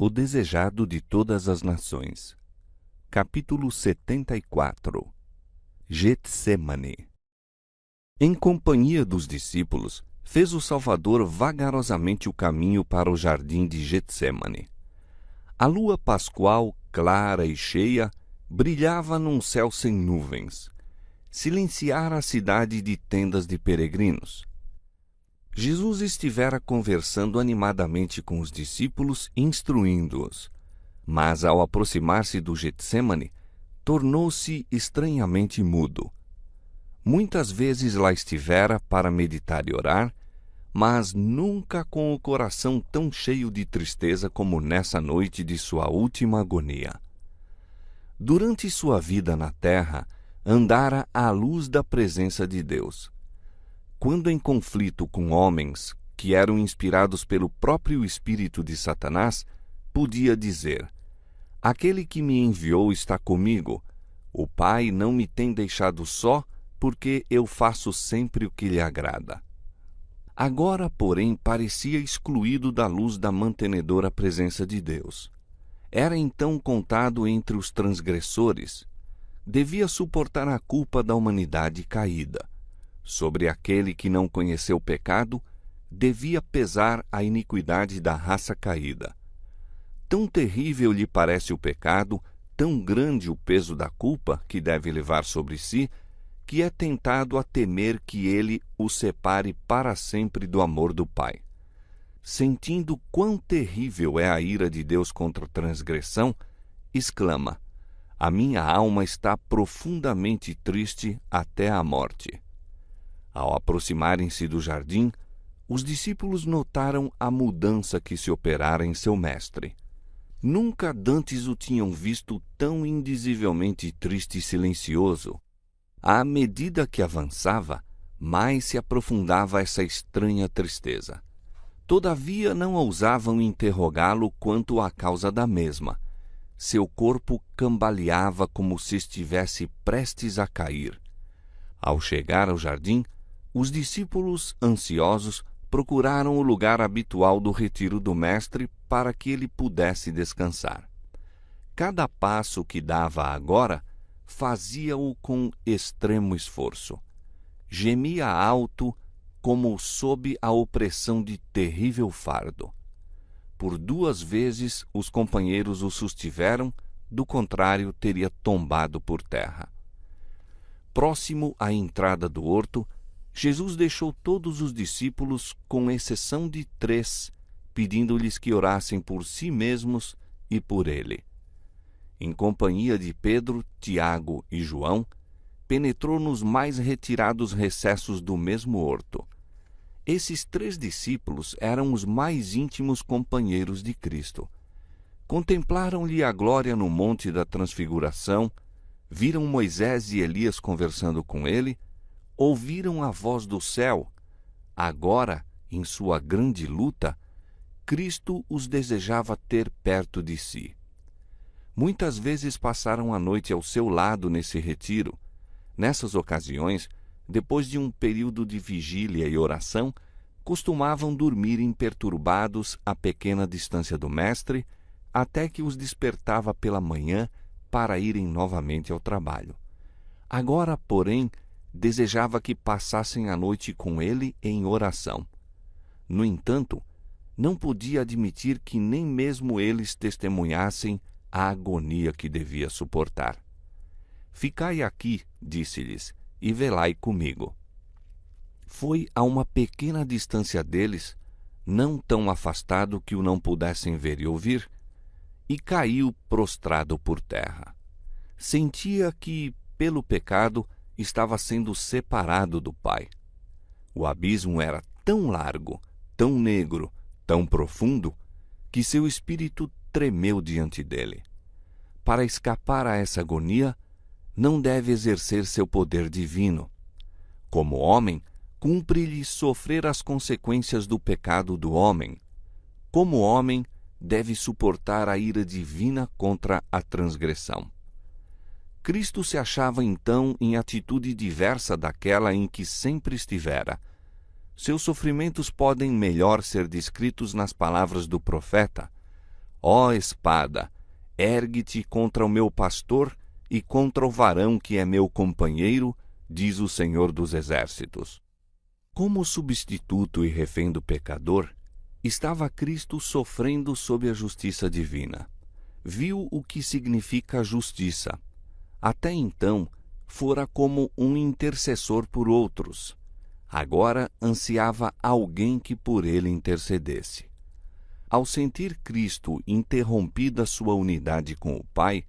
O desejado de todas as nações. Capítulo 74. Getsêmane. Em companhia dos discípulos, fez o Salvador vagarosamente o caminho para o jardim de Getsêmane. A lua pascual, clara e cheia, brilhava num céu sem nuvens. Silenciara a cidade de tendas de peregrinos. Jesus estivera conversando animadamente com os discípulos, instruindo-os. Mas, ao aproximar-se do Getsêmane, tornou-se estranhamente mudo. Muitas vezes lá estivera para meditar e orar, mas nunca com o coração tão cheio de tristeza como nessa noite de sua última agonia. Durante sua vida na terra, andara à luz da presença de Deus. Quando em conflito com homens que eram inspirados pelo próprio espírito de Satanás, podia dizer: aquele que me enviou está comigo. O Pai não me tem deixado só, porque eu faço sempre o que lhe agrada. Agora, porém, parecia excluído da luz da mantenedora presença de Deus. Era então contado entre os transgressores. Devia suportar a culpa da humanidade caída. Sobre aquele que não conheceu o pecado, devia pesar a iniquidade da raça caída. Tão terrível lhe parece o pecado, tão grande o peso da culpa que deve levar sobre si, que é tentado a temer que ele o separe para sempre do amor do Pai. Sentindo quão terrível é a ira de Deus contra a transgressão, exclama: a minha alma está profundamente triste até a morte. Ao aproximarem-se do jardim, os discípulos notaram a mudança que se operara em seu mestre. Nunca dantes o tinham visto tão indizivelmente triste e silencioso. À medida que avançava, mais se aprofundava essa estranha tristeza. Todavia não ousavam interrogá-lo quanto à causa da mesma. Seu corpo cambaleava como se estivesse prestes a cair. Ao chegar ao jardim, os discípulos, ansiosos, procuraram o lugar habitual do retiro do mestre para que ele pudesse descansar. Cada passo que dava agora fazia-o com extremo esforço. Gemia alto, como sob a opressão de terrível fardo. Por 2 vezes os companheiros o sustiveram, do contrário teria tombado por terra. Próximo à entrada do horto, Jesus deixou todos os discípulos, com exceção de 3, pedindo-lhes que orassem por si mesmos e por ele. Em companhia de Pedro, Tiago e João, penetrou nos mais retirados recessos do mesmo horto. Esses 3 discípulos eram os mais íntimos companheiros de Cristo. Contemplaram-lhe a glória no Monte da Transfiguração, viram Moisés e Elias conversando com ele, ouviram a voz do céu. Agora, em sua grande luta, Cristo os desejava ter perto de si. Muitas vezes passaram a noite ao seu lado nesse retiro. Nessas ocasiões, depois de um período de vigília e oração, costumavam dormir imperturbados à pequena distância do Mestre, até que os despertava pela manhã para irem novamente ao trabalho. Agora, porém, desejava que passassem a noite com ele em oração. No entanto, não podia admitir que nem mesmo eles testemunhassem a agonia que devia suportar. Ficai aqui, disse-lhes, e velai comigo. Foi a uma pequena distância deles, não tão afastado que o não pudessem ver e ouvir, e caiu prostrado por terra. Sentia que, pelo pecado, estava sendo separado do Pai. O abismo era tão largo, tão negro, tão profundo, que seu espírito tremeu diante dele. Para escapar a essa agonia, não deve exercer seu poder divino. Como homem, cumpre-lhe sofrer as consequências do pecado do homem. Como homem, deve suportar a ira divina contra a transgressão. Cristo se achava então em atitude diversa daquela em que sempre estivera. Seus sofrimentos podem melhor ser descritos nas palavras do profeta: Ó espada, ergue-te contra o meu pastor e contra o varão que é meu companheiro, diz o Senhor dos Exércitos. Como substituto e refém do pecador, estava Cristo sofrendo sob a justiça divina. Viu o que significa justiça. Até então, fora como um intercessor por outros. Agora ansiava alguém que por ele intercedesse. Ao sentir Cristo interrompida sua unidade com o Pai,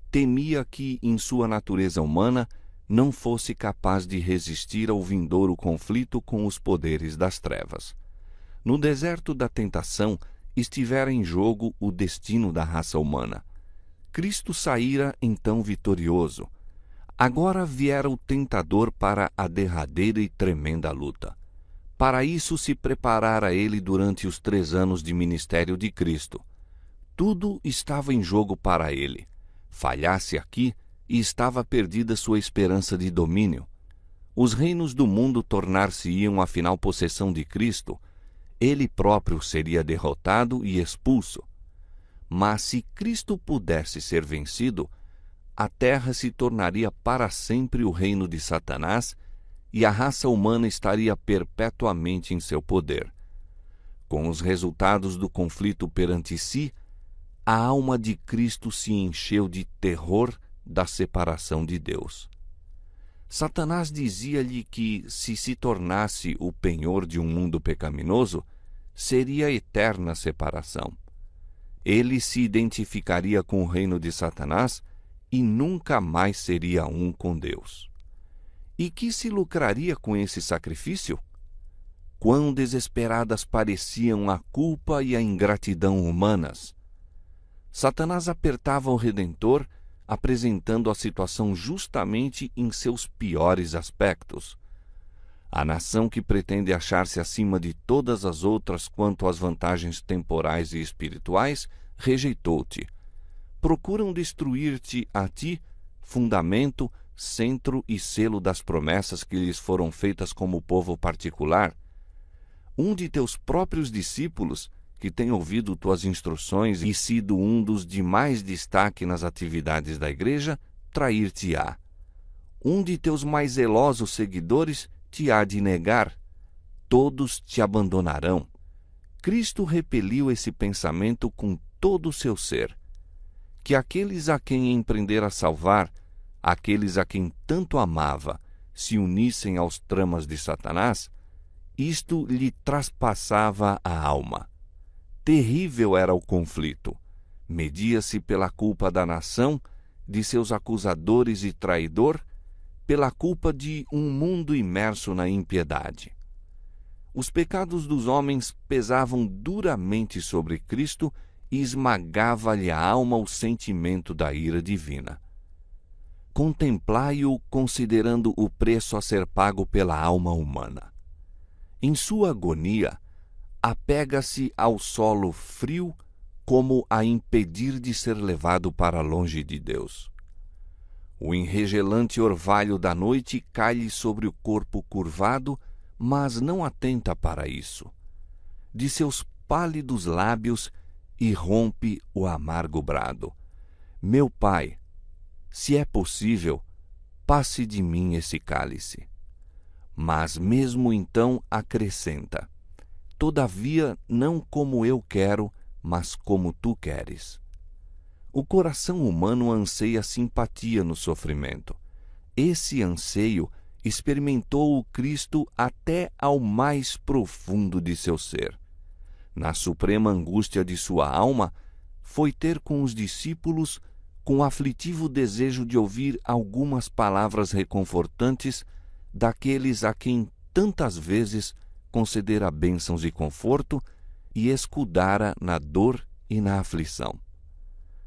temia que, em sua natureza humana, não fosse capaz de resistir ao vindouro conflito com os poderes das trevas. No deserto da tentação, estivera em jogo o destino da raça humana. Cristo saíra então vitorioso. Agora viera o tentador para a derradeira e tremenda luta. Para isso se preparara ele durante os 3 anos de ministério de Cristo. Tudo estava em jogo para ele. Falhasse aqui, e estava perdida sua esperança de domínio. Os reinos do mundo tornar-se-iam afinal possessão de Cristo. Ele próprio seria derrotado e expulso. Mas se Cristo pudesse ser vencido, a terra se tornaria para sempre o reino de Satanás e a raça humana estaria perpetuamente em seu poder. Com os resultados do conflito perante si, a alma de Cristo se encheu de terror da separação de Deus. Satanás dizia-lhe que, se tornasse o penhor de um mundo pecaminoso, seria eterna separação. Ele se identificaria com o reino de Satanás e nunca mais seria um com Deus. E que se lucraria com esse sacrifício? Quão desesperadas pareciam a culpa e a ingratidão humanas! Satanás apertava o Redentor, apresentando a situação justamente em seus piores aspectos. A nação que pretende achar-se acima de todas as outras quanto às vantagens temporais e espirituais, rejeitou-te. Procuram destruir-te a ti, fundamento, centro e selo das promessas que lhes foram feitas como povo particular. Um de teus próprios discípulos, que tem ouvido tuas instruções e sido um dos de mais destaque nas atividades da igreja, trair-te-á. Um de teus mais zelosos seguidores te há de negar. Todos te abandonarão. Cristo repeliu esse pensamento com todo o seu ser. Que aqueles a quem empreendera salvar, aqueles a quem tanto amava, se unissem aos tramas de Satanás, isto lhe traspassava a alma. Terrível era o conflito. Media-se pela culpa da nação, de seus acusadores e traidor, pela culpa de um mundo imerso na impiedade. Os pecados dos homens pesavam duramente sobre Cristo e esmagava-lhe a alma o sentimento da ira divina. Contemplai-o considerando o preço a ser pago pela alma humana. Em sua agonia, apega-se ao solo frio como a impedir de ser levado para longe de Deus. O enregelante orvalho da noite cai-lhe sobre o corpo curvado, mas não atenta para isso. De seus pálidos lábios irrompe o amargo brado. Meu Pai, se é possível, passe de mim esse cálice. Mas mesmo então acrescenta: todavia não como eu quero, mas como tu queres. O coração humano anseia simpatia no sofrimento. Esse anseio experimentou o Cristo até ao mais profundo de seu ser. Na suprema angústia de sua alma, foi ter com os discípulos com aflitivo desejo de ouvir algumas palavras reconfortantes daqueles a quem tantas vezes concedera bênçãos e conforto e escudara na dor e na aflição.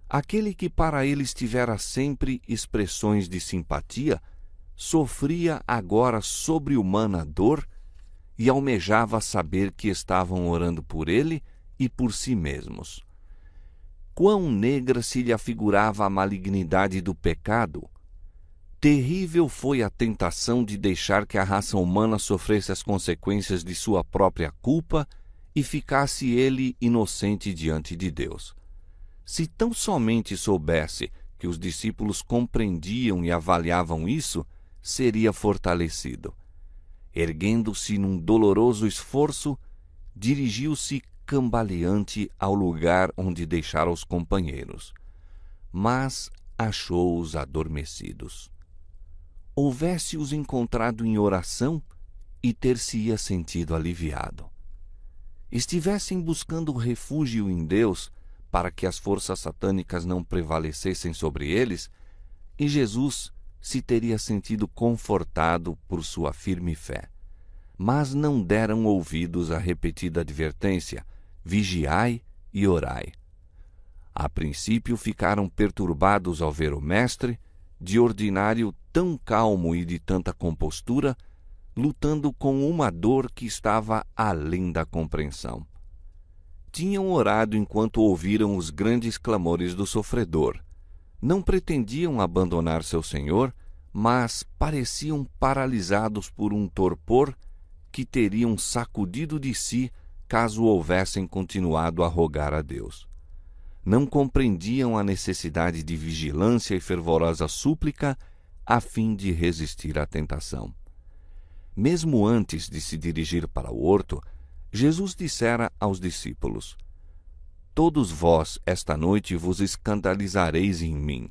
Aquele que para eles tivera sempre expressões de simpatia, sofria agora sobre-humana dor e almejava saber que estavam orando por ele e por si mesmos. Quão negra se lhe afigurava a malignidade do pecado! Terrível foi a tentação de deixar que a raça humana sofresse as consequências de sua própria culpa e ficasse ele inocente diante de Deus. Se tão somente soubesse que os discípulos compreendiam e avaliavam isso, seria fortalecido. Erguendo-se num doloroso esforço, dirigiu-se cambaleante ao lugar onde deixara os companheiros, mas achou-os adormecidos. Houvesse-os encontrado em oração e ter-se-ia sentido aliviado. Estivessem buscando refúgio em Deus para que as forças satânicas não prevalecessem sobre eles, e Jesus se teria sentido confortado por sua firme fé. Mas não deram ouvidos à repetida advertência: vigiai e orai. A princípio ficaram perturbados ao ver o Mestre, de ordinário tão calmo e de tanta compostura, lutando com uma dor que estava além da compreensão. Tinham orado enquanto ouviram os grandes clamores do sofredor. Não pretendiam abandonar seu Senhor, mas pareciam paralisados por um torpor que teriam sacudido de si caso houvessem continuado a rogar a Deus. Não compreendiam a necessidade de vigilância e fervorosa súplica a fim de resistir à tentação. Mesmo antes de se dirigir para o horto, Jesus dissera aos discípulos: todos vós esta noite vos escandalizareis em mim.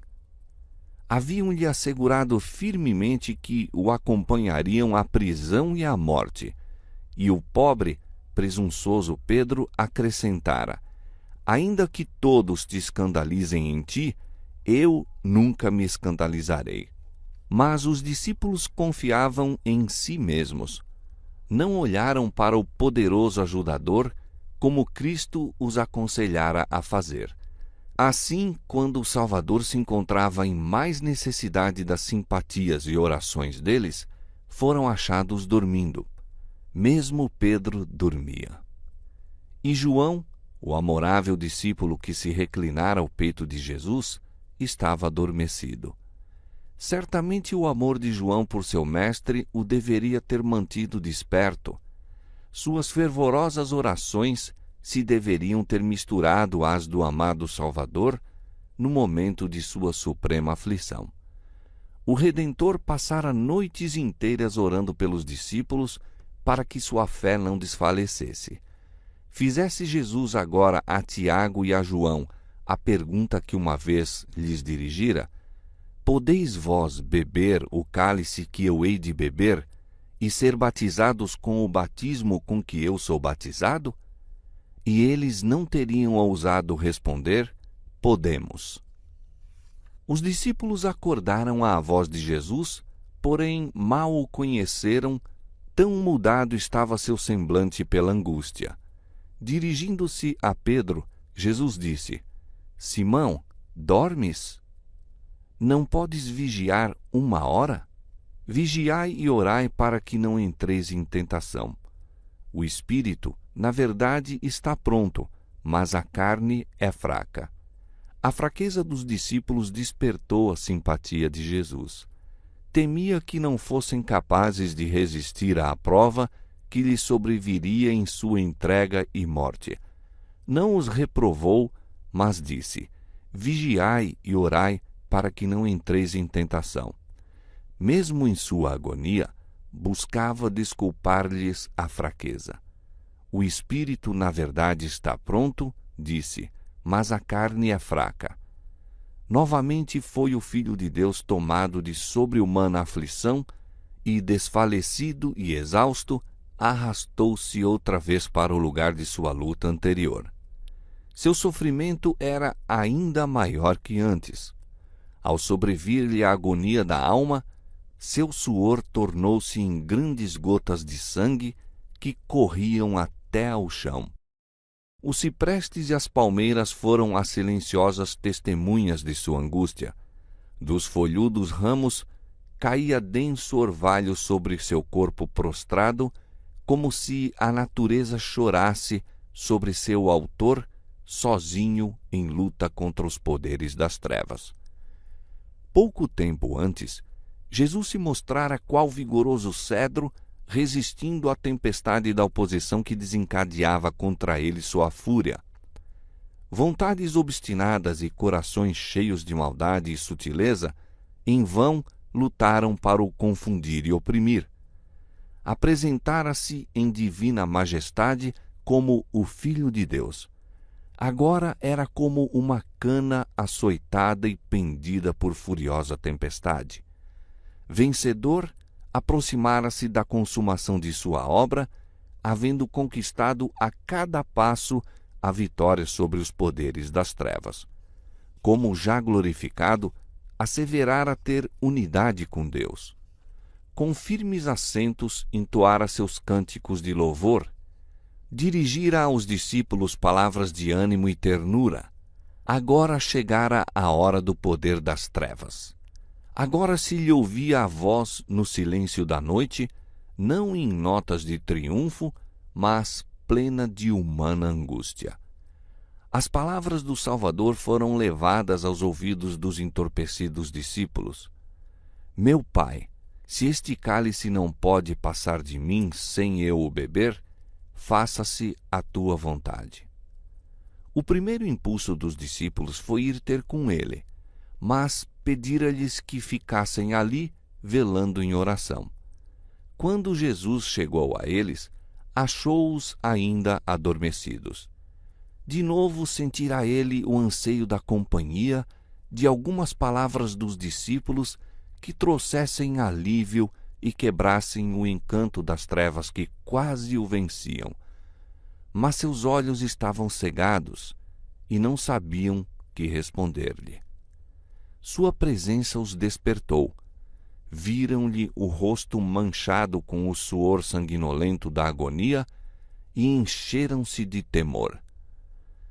Haviam-lhe assegurado firmemente que o acompanhariam à prisão e à morte, e o pobre, presunçoso Pedro acrescentara: ainda que todos te escandalizem em ti, eu nunca me escandalizarei. Mas os discípulos confiavam em si mesmos. Não olharam para o poderoso ajudador, como Cristo os aconselhara a fazer. Assim, quando o Salvador se encontrava em mais necessidade das simpatias e orações deles, foram achados dormindo. Mesmo Pedro dormia. E João, o amorável discípulo que se reclinara ao peito de Jesus, estava adormecido. Certamente o amor de João por seu mestre o deveria ter mantido desperto. Suas fervorosas orações se deveriam ter misturado às do amado Salvador no momento de sua suprema aflição. O Redentor passara noites inteiras orando pelos discípulos para que sua fé não desfalecesse. Fizesse Jesus agora a Tiago e a João a pergunta que uma vez lhes dirigira: podeis vós beber o cálice que eu hei de beber e ser batizados com o batismo com que eu sou batizado? E eles não teriam ousado responder: podemos. Os discípulos acordaram à voz de Jesus, porém mal o conheceram, tão mudado estava seu semblante pela angústia. Dirigindo-se a Pedro, Jesus disse: Simão, dormes? Não podes vigiar 1 hora? Vigiai e orai para que não entreis em tentação. O espírito, na verdade, está pronto, mas a carne é fraca. A fraqueza dos discípulos despertou a simpatia de Jesus. Temia que não fossem capazes de resistir à prova que lhes sobreviria em sua entrega e morte. Não os reprovou, mas disse: vigiai e orai para que não entreis em tentação. Mesmo em sua agonia, buscava desculpar-lhes a fraqueza. O espírito, na verdade, está pronto, disse, mas a carne é fraca. Novamente foi o Filho de Deus tomado de sobre-humana aflição e, desfalecido e exausto, arrastou-se outra vez para o lugar de sua luta anterior. Seu sofrimento era ainda maior que antes. Ao sobrevir-lhe a agonia da alma, seu suor tornou-se em grandes gotas de sangue que corriam até ao chão. Os ciprestes e as palmeiras foram as silenciosas testemunhas de sua angústia. Dos folhudos ramos caía denso orvalho sobre seu corpo prostrado, como se a natureza chorasse sobre seu autor, sozinho em luta contra os poderes das trevas. Pouco tempo antes, Jesus se mostrara qual vigoroso cedro, resistindo à tempestade da oposição que desencadeava contra ele sua fúria. vontades obstinadas e corações cheios de maldade e sutileza, em vão lutaram para o confundir e oprimir. Apresentara-se em divina majestade como o Filho de Deus. Agora era como uma cana açoitada e pendida por furiosa tempestade. Vencedor, aproximara-se da consumação de sua obra, havendo conquistado a cada passo a vitória sobre os poderes das trevas. Como já glorificado, asseverara ter unidade com Deus. Com firmes acentos entoara seus cânticos de louvor, dirigira aos discípulos palavras de ânimo e ternura. Agora chegara a hora do poder das trevas. Agora se lhe ouvia a voz no silêncio da noite, não em notas de triunfo, mas plena de humana angústia. As palavras do Salvador foram levadas aos ouvidos dos entorpecidos discípulos. Meu Pai, se este cálice não pode passar de mim sem eu o beber, faça-se a tua vontade. O primeiro impulso dos discípulos foi ir ter com ele, mas pedira-lhes que ficassem ali, velando em oração. Quando Jesus chegou a eles, achou-os ainda adormecidos. De novo sentirá ele o anseio da companhia, de algumas palavras dos discípulos que trouxessem alívio e quebrassem o encanto das trevas que quase o venciam. Mas seus olhos estavam cegados e não sabiam que responder-lhe. Sua presença os despertou. Viram-lhe o rosto manchado com o suor sanguinolento da agonia e encheram-se de temor.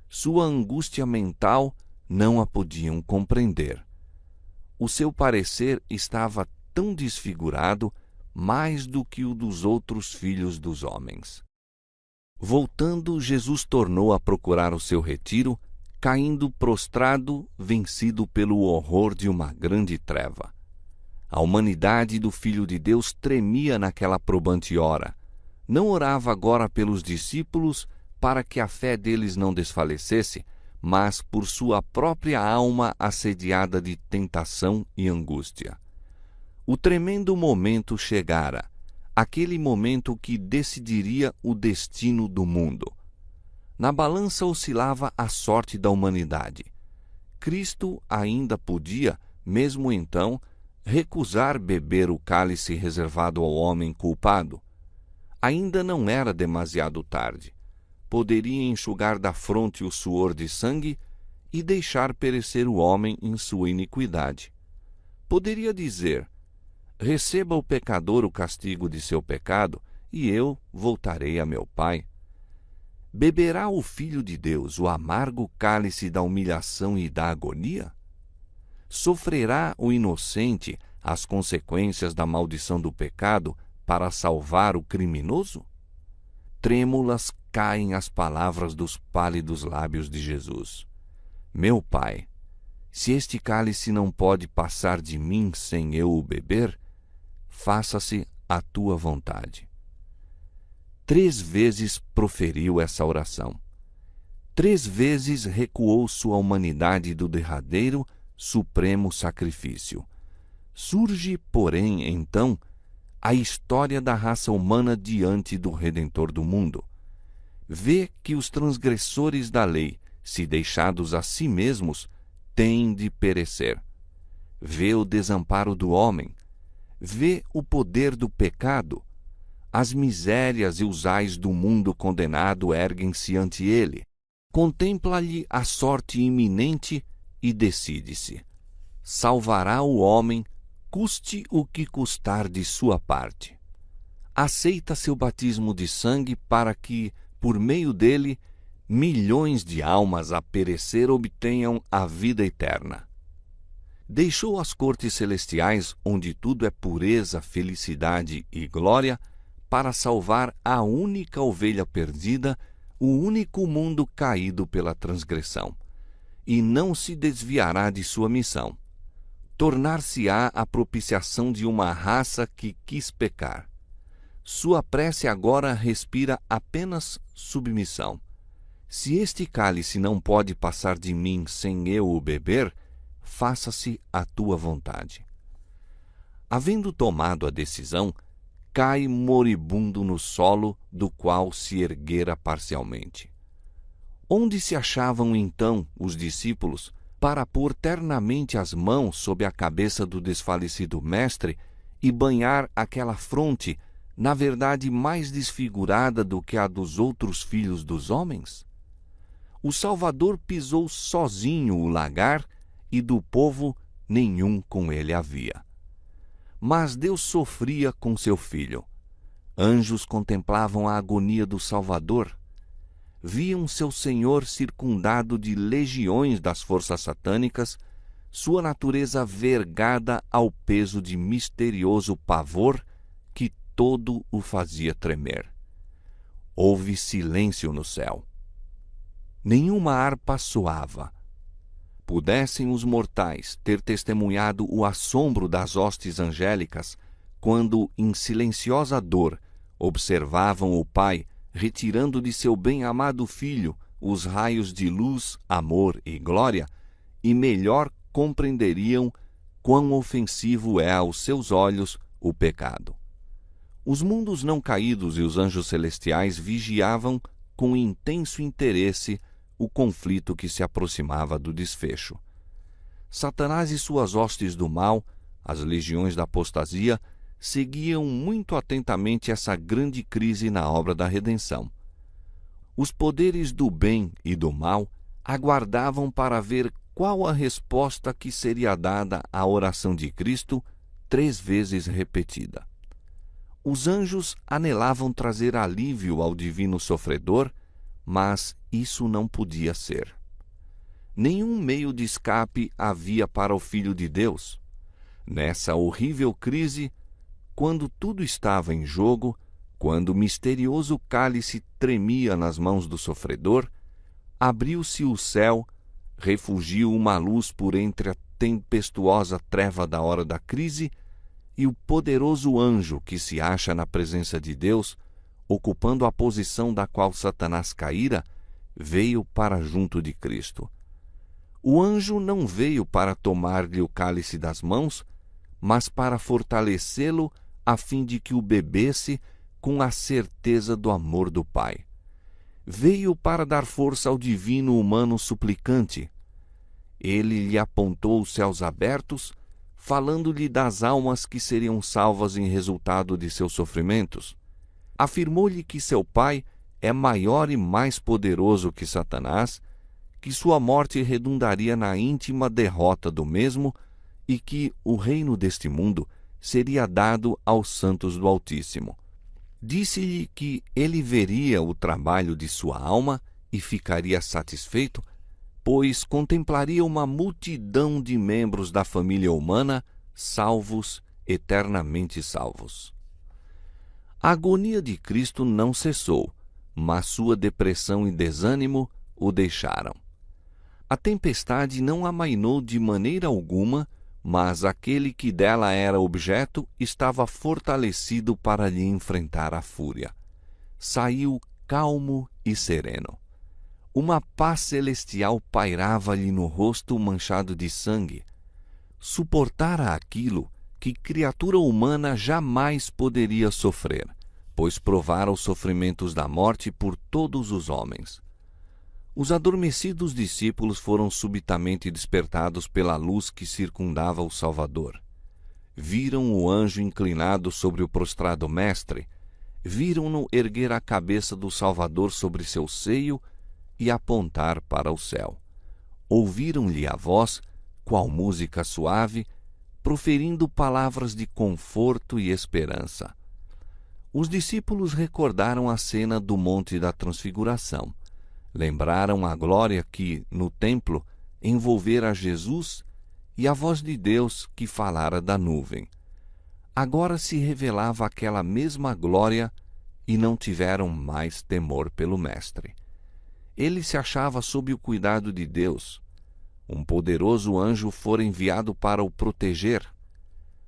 Sua angústia mental não a podiam compreender. O seu parecer estava tão desfigurado mais do que o dos outros filhos dos homens. Voltando, Jesus tornou a procurar o seu retiro, caindo prostrado, vencido pelo horror de uma grande treva. A humanidade do Filho de Deus tremia naquela probante hora. Não orava agora pelos discípulos para que a fé deles não desfalecesse, mas por sua própria alma assediada de tentação e angústia. O tremendo momento chegara, aquele momento que decidiria o destino do mundo. Na balança oscilava a sorte da humanidade. Cristo ainda podia, mesmo então, recusar beber o cálice reservado ao homem culpado. Ainda não era demasiado tarde. Poderia enxugar da fronte o suor de sangue e deixar perecer o homem em sua iniquidade. Poderia dizer: receba o pecador o castigo de seu pecado, e eu voltarei a meu Pai. Beberá o Filho de Deus o amargo cálice da humilhação e da agonia? Sofrerá o inocente as consequências da maldição do pecado para salvar o criminoso? Trêmulas caem as palavras dos pálidos lábios de Jesus. Meu Pai, se este cálice não pode passar de mim sem eu o beber, faça-se a tua vontade. 3 vezes proferiu essa oração. 3 vezes recuou sua humanidade do derradeiro, supremo sacrifício. Surge, porém, então, a história da raça humana diante do Redentor do mundo. Vê que os transgressores da lei, se deixados a si mesmos, têm de perecer. Vê o desamparo do homem. Vê o poder do pecado. As misérias e os ais do mundo condenado erguem-se ante ele. Contempla-lhe a sorte iminente e decide-se. Salvará o homem, custe o que custar de sua parte. Aceita seu batismo de sangue para que, por meio dele, milhões de almas a perecer obtenham a vida eterna. Deixou as cortes celestiais, onde tudo é pureza, felicidade e glória, para salvar a única ovelha perdida, o único mundo caído pela transgressão. E não se desviará de sua missão. Tornar-se-á a propiciação de uma raça que quis pecar. Sua prece agora respira apenas submissão. Se este cálice não pode passar de mim sem eu o beber, faça-se a tua vontade. Havendo tomado a decisão, cai moribundo no solo do qual se erguera parcialmente. Onde se achavam então os discípulos para pôr ternamente as mãos sobre a cabeça do desfalecido mestre e banhar aquela fronte, na verdade mais desfigurada do que a dos outros filhos dos homens? O Salvador pisou sozinho o lagar, e do povo nenhum com ele havia. Mas Deus sofria com seu filho. Anjos contemplavam a agonia do Salvador. Viam seu Senhor circundado de legiões das forças satânicas, sua natureza vergada ao peso de misterioso pavor que todo o fazia tremer. Houve silêncio no céu. Nenhuma harpa soava. Pudessem os mortais ter testemunhado o assombro das hostes angélicas quando, em silenciosa dor, observavam o Pai retirando de seu bem-amado Filho os raios de luz, amor e glória, e melhor compreenderiam quão ofensivo é aos seus olhos o pecado. Os mundos não caídos e os anjos celestiais vigiavam com intenso interesse o conflito que se aproximava do desfecho. Satanás e suas hostes do mal, as legiões da apostasia, seguiam muito atentamente essa grande crise na obra da redenção. Os poderes do bem e do mal aguardavam para ver qual a resposta que seria dada à oração de Cristo 3 vezes repetida. Os anjos anelavam trazer alívio ao divino sofredor, mas isso não podia ser. Nenhum meio de escape havia para o Filho de Deus. Nessa horrível crise, quando tudo estava em jogo, quando o misterioso cálice tremia nas mãos do sofredor, abriu-se o céu, refugiu uma luz por entre a tempestuosa treva da hora da crise, e o poderoso anjo que se acha na presença de Deus, ocupando a posição da qual Satanás caíra, veio para junto de Cristo. O anjo não veio para tomar-lhe o cálice das mãos, mas para fortalecê-lo a fim de que o bebesse com a certeza do amor do Pai. Veio para dar força ao divino humano suplicante. Ele lhe apontou os céus abertos, falando-lhe das almas que seriam salvas em resultado de seus sofrimentos. Afirmou-lhe que seu Pai é maior e mais poderoso que Satanás, que sua morte redundaria na íntima derrota do mesmo e que o reino deste mundo seria dado aos santos do Altíssimo. Disse-lhe que ele veria o trabalho de sua alma e ficaria satisfeito, pois contemplaria uma multidão de membros da família humana salvos, eternamente salvos. A agonia de Cristo não cessou, mas sua depressão e desânimo o deixaram. A tempestade não amainou de maneira alguma, mas aquele que dela era objeto estava fortalecido para lhe enfrentar a fúria. Saiu calmo e sereno. Uma paz celestial pairava-lhe no rosto manchado de sangue. Suportara aquilo que criatura humana jamais poderia sofrer, pois provara os sofrimentos da morte por todos os homens. Os adormecidos discípulos foram subitamente despertados pela luz que circundava o Salvador. Viram o anjo inclinado sobre o prostrado mestre, viram-no erguer a cabeça do Salvador sobre seu seio e apontar para o céu. Ouviram-lhe a voz, qual música suave, proferindo palavras de conforto e esperança. Os discípulos recordaram a cena do Monte da Transfiguração. Lembraram a glória que, no templo, envolvera Jesus e a voz de Deus que falara da nuvem. Agora se revelava aquela mesma glória e não tiveram mais temor pelo Mestre. Ele se achava sob o cuidado de Deus. Um poderoso anjo fora enviado para o proteger.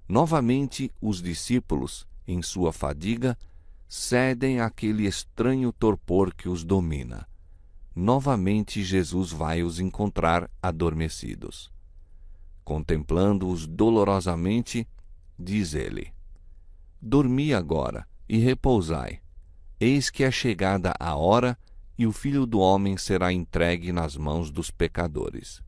Novamente, os discípulos, em sua fadiga, cedem àquele estranho torpor que os domina. novamente Jesus vai os encontrar adormecidos. Contemplando-os dolorosamente, diz ele: Dormi agora e repousai. Eis que é chegada a hora e o Filho do Homem será entregue nas mãos dos pecadores.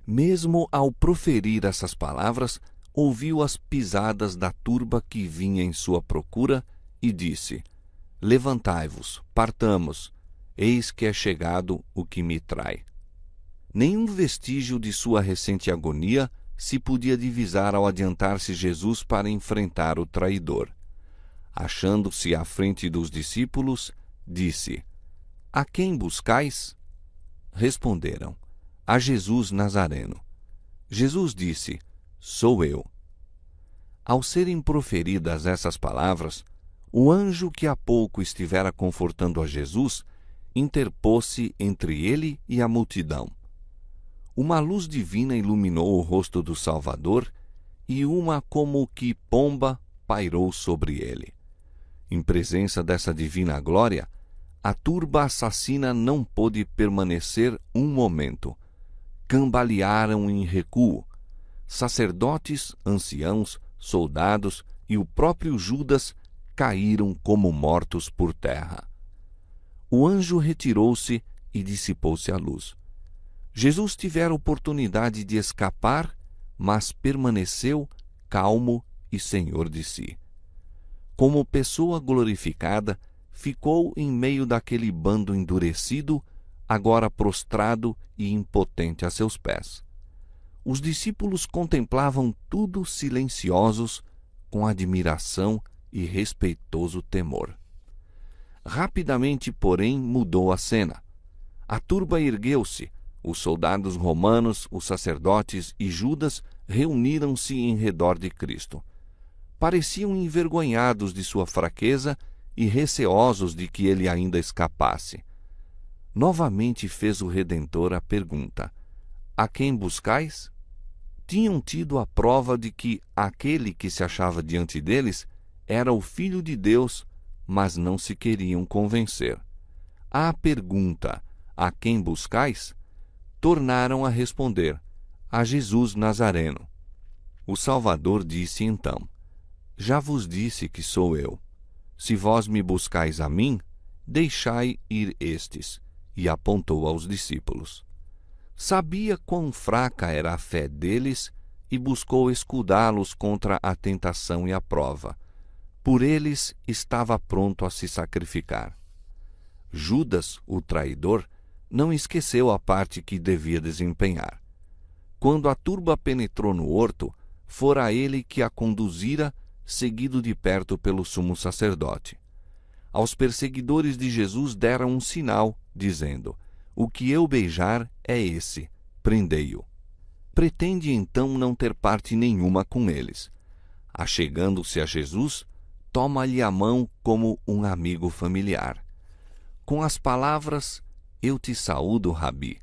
Mesmo ao proferir essas palavras, ouviu as pisadas da turba que vinha em sua procura e disse: Levantai-vos, partamos, eis que é chegado o que me trai. Nenhum vestígio de sua recente agonia se podia divisar ao adiantar-se Jesus para enfrentar o traidor. Achando-se à frente dos discípulos, disse: A quem buscais? Responderam: A Jesus Nazareno. Jesus disse: Sou eu. Ao serem proferidas essas palavras, o anjo que há pouco estivera confortando a Jesus interpôs-se entre ele e a multidão. Uma luz divina iluminou o rosto do Salvador e uma como que pomba pairou sobre ele. Em presença dessa divina glória, a turba assassina não pôde permanecer um momento. Cambalearam em recuo. Sacerdotes, anciãos, soldados e o próprio Judas caíram como mortos por terra. O anjo retirou-se e dissipou-se a luz. Jesus tivera oportunidade de escapar, mas permaneceu calmo e senhor de si. Como pessoa glorificada, ficou em meio daquele bando endurecido, agora prostrado e impotente a seus pés. Os discípulos contemplavam tudo silenciosos, com admiração e respeitoso temor. Rapidamente, porém, mudou a cena. A turba ergueu-se, os soldados romanos, os sacerdotes e Judas reuniram-se em redor de Cristo. Pareciam envergonhados de sua fraqueza e receosos de que ele ainda escapasse. Novamente fez o Redentor a pergunta: A quem buscais? Tinham tido a prova de que aquele que se achava diante deles era o Filho de Deus, mas não se queriam convencer. À pergunta: A quem buscais? Tornaram a responder: A Jesus Nazareno. O Salvador disse então: Já vos disse que sou eu. Se vós me buscais a mim, deixai ir estes. E apontou aos discípulos. Sabia quão fraca era a fé deles e buscou escudá-los contra a tentação e a prova. Por eles estava pronto a se sacrificar. Judas, o traidor, não esqueceu a parte que devia desempenhar. Quando a turba penetrou no horto, fora ele que a conduzira, seguido de perto pelo sumo sacerdote. Aos perseguidores de Jesus deram um sinal, dizendo: O que eu beijar é esse, prendei-o. Pretende então não ter parte nenhuma com eles. Achegando-se a Jesus, toma-lhe a mão como um amigo familiar. Com as palavras: Eu te saúdo, Rabi.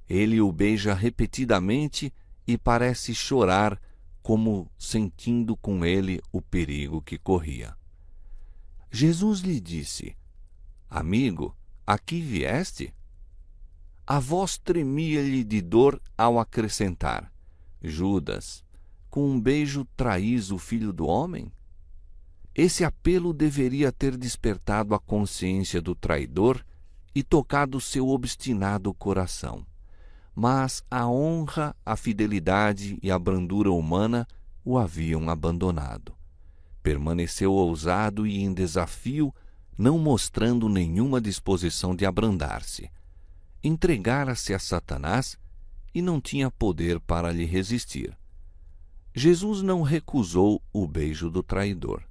Ele o beija repetidamente e parece chorar, como sentindo com ele o perigo que corria. Jesus lhe disse: Amigo, aqui vieste? A voz tremia-lhe de dor ao acrescentar: Judas, com um beijo traís o Filho do Homem? Esse apelo deveria ter despertado a consciência do traidor e tocado seu obstinado coração. Mas a honra, a fidelidade e a brandura humana o haviam abandonado. Permaneceu ousado e em desafio, não mostrando nenhuma disposição de abrandar-se. Entregara-se a Satanás e não tinha poder para lhe resistir. Jesus não recusou o beijo do traidor.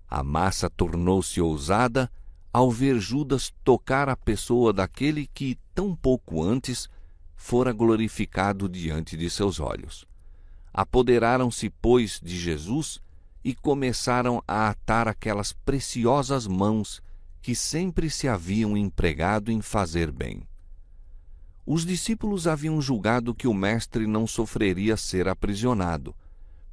A massa tornou-se ousada ao ver Judas tocar a pessoa daquele que, tão pouco antes, fora glorificado diante de seus olhos. Apoderaram-se, pois, de Jesus e começaram a atar aquelas preciosas mãos que sempre se haviam empregado em fazer bem. Os discípulos haviam julgado que o mestre não sofreria ser aprisionado,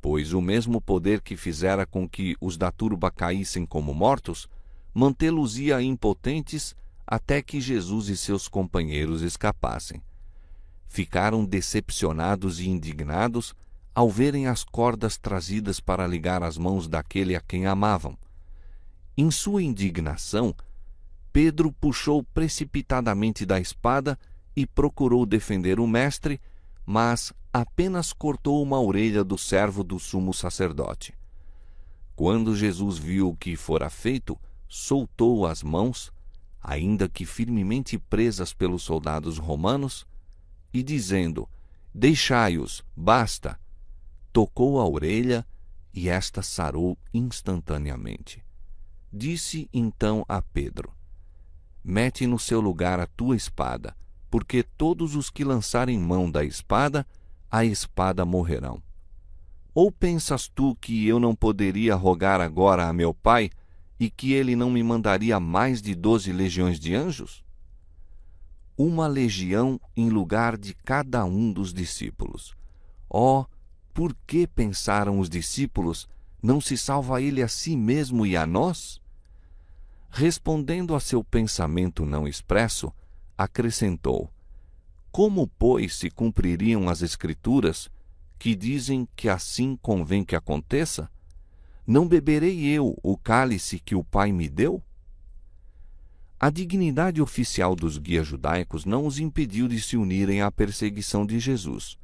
pois o mesmo poder que fizera com que os da turba caíssem como mortos, mantê-los-ia impotentes até que Jesus e seus companheiros escapassem. Ficaram decepcionados e indignados ao verem as cordas trazidas para ligar as mãos daquele a quem amavam. Em sua indignação, Pedro puxou precipitadamente da espada e procurou defender o mestre, mas apenas cortou uma orelha do servo do sumo sacerdote. Quando Jesus viu o que fora feito, soltou as mãos, ainda que firmemente presas pelos soldados romanos, e dizendo: "Deixai-os, basta", tocou a orelha e esta sarou instantaneamente. Disse então a Pedro: "Mete no seu lugar a tua espada, porque todos os que lançarem mão da espada, a espada morrerão. Ou pensas tu que eu não poderia rogar agora a meu Pai, e que ele não me mandaria mais de 12 legiões de anjos? Uma legião em lugar de cada um dos discípulos. Oh, por que pensaram os discípulos, não se salva ele a si mesmo e a nós?" Respondendo a seu pensamento não expresso, acrescentou: "Como, pois, se cumpririam as Escrituras, que dizem que assim convém que aconteça? Não beberei eu o cálice que o Pai me deu?" A dignidade oficial dos guias judaicos não os impediu de se unirem à perseguição de Jesus.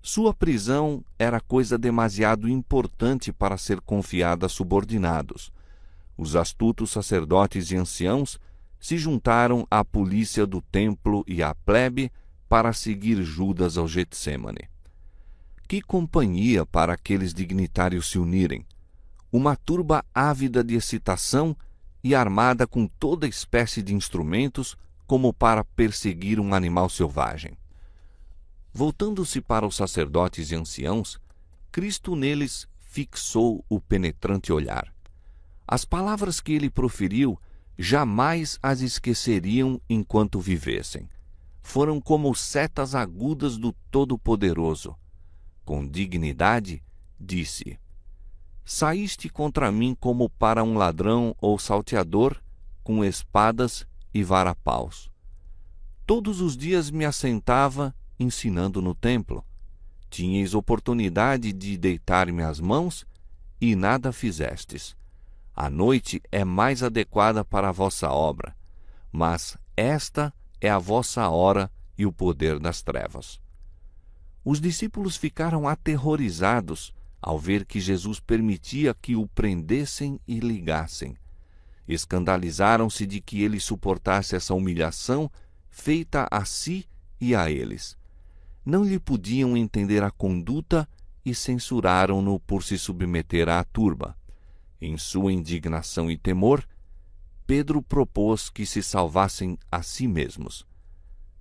Sua prisão era coisa demasiado importante para ser confiada a subordinados. Os astutos sacerdotes e anciãos se juntaram à polícia do templo e à plebe para seguir Judas ao Getsêmane. Que companhia para aqueles dignitários se unirem! Uma turba ávida de excitação e armada com toda espécie de instrumentos, como para perseguir um animal selvagem. Voltando-se para os sacerdotes e anciãos, Cristo neles fixou o penetrante olhar. As palavras que ele proferiu jamais as esqueceriam enquanto vivessem. Foram como setas agudas do Todo-Poderoso. Com dignidade, disse: "Saíste contra mim como para um ladrão ou salteador, com espadas e varapaus. Todos os dias me assentava ensinando no templo. Tinhais oportunidade de deitar-me às mãos e nada fizestes. A noite é mais adequada para a vossa obra, mas esta é a vossa hora e o poder das trevas." Os discípulos ficaram aterrorizados ao ver que Jesus permitia que o prendessem e ligassem. Escandalizaram-se de que ele suportasse essa humilhação feita a si e a eles. Não lhe podiam entender a conduta e censuraram-no por se submeter à turba. Em sua indignação e temor, Pedro propôs que se salvassem a si mesmos.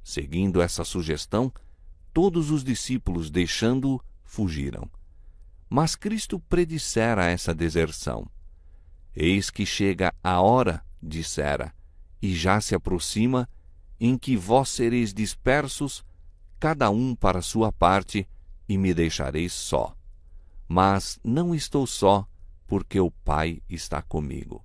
Seguindo essa sugestão, todos os discípulos, deixando-o, fugiram. Mas Cristo predissera essa deserção. "Eis que chega a hora", dissera, "e já se aproxima, em que vós sereis dispersos, cada um para sua parte, e me deixareis só. Mas não estou só, porque o Pai está comigo."